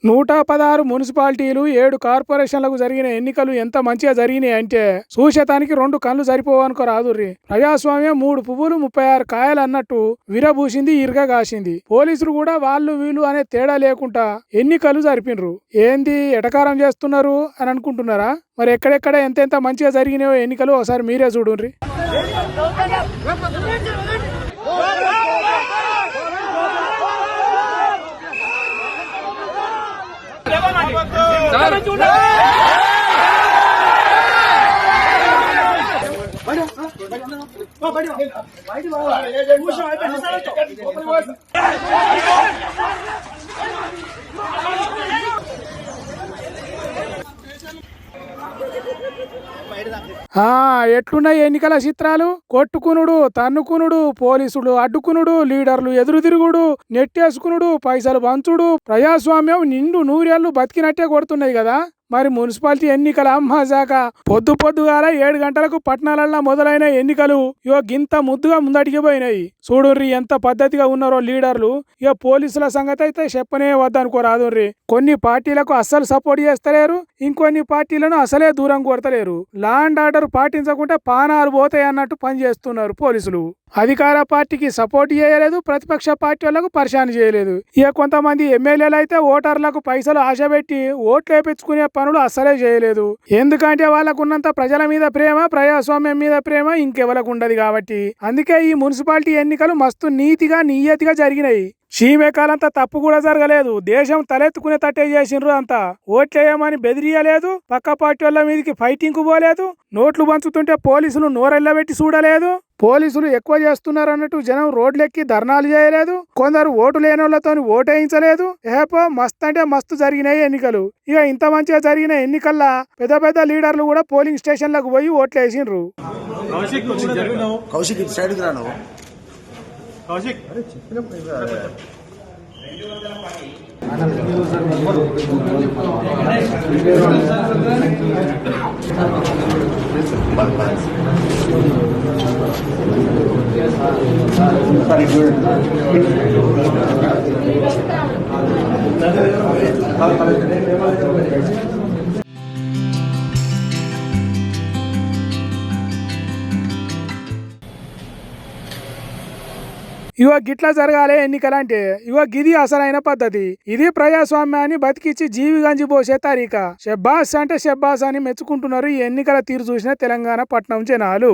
116 మున్సిపాలిటీలు 7 కార్పొరేషన్లకు జరిగిన ఎన్నికలు ఎంత మంచిగా జరిగినాయి అంటే చూసేతానికి 2 కళ్ళు సరిపోవనుకో రాదుర్రి. ప్రజాస్వామ్యం 3 పువ్వులు 36 కాయలు అన్నట్టు విరబూసింది, ఇరుగా కాసింది. పోలీసులు కూడా వాళ్ళు వీళ్ళు అనే తేడా లేకుండా ఎన్నికలు జరిపినరు. ఏంది ఎటకారం చేస్తున్నారు అని అనుకుంటున్నారా? మరి ఎక్కడెక్కడ ఎంతెంత మంచిగా జరిగినాయో ఎన్నికలు ఒకసారి మీరే చూడుండ్రి. ఎట్లున్నాయి ఎన్నికల చిత్రాలు? కొట్టుకునుడు, తన్నుకునుడు, పోలీసులు అడ్డుకునుడు, లీడర్లు ఎదురు తిరుగుడు, నెట్టేసుకునుడు, పైసలు పంచుడు, ప్రజాస్వామ్యం నిండు నూరేళ్లు బతికినట్టే కొడుతున్నాయి కదా. మరి మున్సిపాలిటీ ఎన్నికల అమ్మాజాక పొద్దుగాల 7 గంటలకు పట్టణాలల్లో మొదలైన ఎన్నికలు గింత ముద్దుగా ముందటికి పోయినాయి. చూడుర్రి ఎంత పద్ధతిగా ఉన్నారో లీడర్లు. పోలీసుల సంగతి అయితే చెప్పనే వద్దనుకో రాదుర్రి. కొన్ని పార్టీలకు అస్సలు సపోర్ట్ చేస్తలేరు, ఇంకొన్ని పార్టీలను అసలే దూరం కొడతలేరు. లా అండ్ ఆర్డర్ పాటించకుంటే పానాలు పోతాయి అన్నట్టు పనిచేస్తున్నారు పోలీసులు. అధికార పార్టీకి సపోర్ట్ చేయలేదు, ప్రతిపక్ష పార్టీ వాళ్లకు పరిశాన్ చేయలేదు. కొంతమంది ఎమ్మెల్యేలు అయితే ఓటర్లకు పైసలు ఆశపెట్టి ఓట్లు వేయించుకునే పనులు అస్సలే చేయలేదు. ఎందుకంటే వాళ్ళకు ఉన్నంత ప్రజల మీద ప్రేమ, ప్రజాస్వామ్యం మీద ప్రేమ ఇంకెవరకు ఉండదు కాబట్టి. అందుకే ఈ మున్సిపాలిటీ ఎన్నికలు మస్తు నీతిగా నియతిగా జరిగినాయి. చీమేకాలంతా తప్పు కూడా జరగలేదు. దేశం తలెత్తుకునే తట్టే చేసిండ్రు అంతా. ఓట్లేయమని బెదిరియలేదు, పక్క పార్టీ వాళ్ళ మీదకి ఫైటింగ్ పోలేదు, నోట్లు పంచుతుంటే పోలీసులు నోరెళ్ళబెట్టి చూడలేదు. పోలీసులు ఎక్కువ చేస్తున్నారు అన్నట్టు జనం రోడ్లెక్కి ధర్నాలు చేయలేదు. కొందరు ఓటు లేని వాళ్ళతో ఓటేయించలేదు. మస్తు అంటే మస్తు జరిగినాయి ఎన్నికలు. ఇంత మంచిగా జరిగిన ఎన్నికల్లా పెద్ద పెద్ద లీడర్లు కూడా పోలింగ్ స్టేషన్లకు పోయి ఓట్లు వేసిండ్రు. గిట్లా జరగాలి ఎన్నికలంటే. గిది అసలైన పద్ధతి. ఇది ప్రజాస్వామ్యాన్ని బతికిచ్చి జీవి గంజి పోసే తరీకా. షెబ్బాస్ అంటే షెబ్బాస్ అని మెచ్చుకుంటున్నారు ఈ ఎన్నికల తీరు చూసిన తెలంగాణ పట్నం జనాలు.